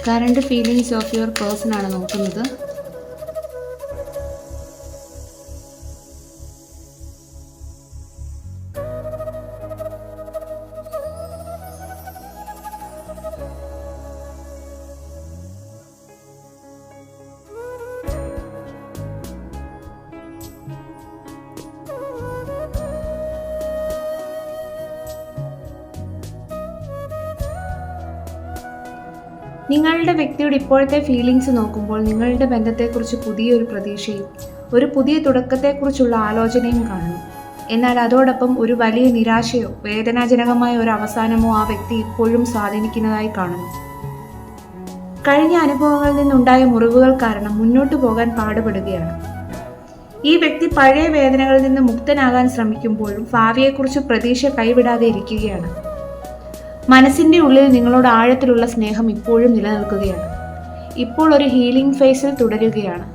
Current feelings of your person ആണ് നോക്കുന്നത്. നിങ്ങളുടെ വ്യക്തിയുടെ ഇപ്പോഴത്തെ ഫീലിങ്സ് നോക്കുമ്പോൾ നിങ്ങളുടെ ബന്ധത്തെക്കുറിച്ച് പുതിയൊരു പ്രതീക്ഷയും ഒരു പുതിയ തുടക്കത്തെക്കുറിച്ചുള്ള ആലോചനയും കാണുന്നു. എന്നാൽ അതോടൊപ്പം ഒരു വലിയ നിരാശയോ വേദനാജനകമായ ഒരു അവസാനമോ ആ വ്യക്തി ഇപ്പോഴും സ്വാധീനിക്കുന്നതായി കാണുന്നു. കഴിഞ്ഞ അനുഭവങ്ങളിൽ നിന്നുണ്ടായ മുറിവുകൾ കാരണം മുന്നോട്ടു പോകാൻ പാടുപെടുകയാണ്. ഈ വ്യക്തി പഴയ വേദനകളിൽ നിന്ന് മുക്തനാകാൻ ശ്രമിക്കുമ്പോഴും ഭാവിയെക്കുറിച്ച് പ്രതീക്ഷ കൈവിടാതെ ഇരിക്കുകയാണ്. മനസ്സിൻ്റെ ഉള്ളിൽ നിങ്ങളോട് ആഴത്തിലുള്ള സ്നേഹം ഇപ്പോഴും നിലനിൽക്കുകയാണ്. ഇപ്പോൾ ഒരു ഹീലിംഗ് ഫേസിൽ തുടരുകയാണ്.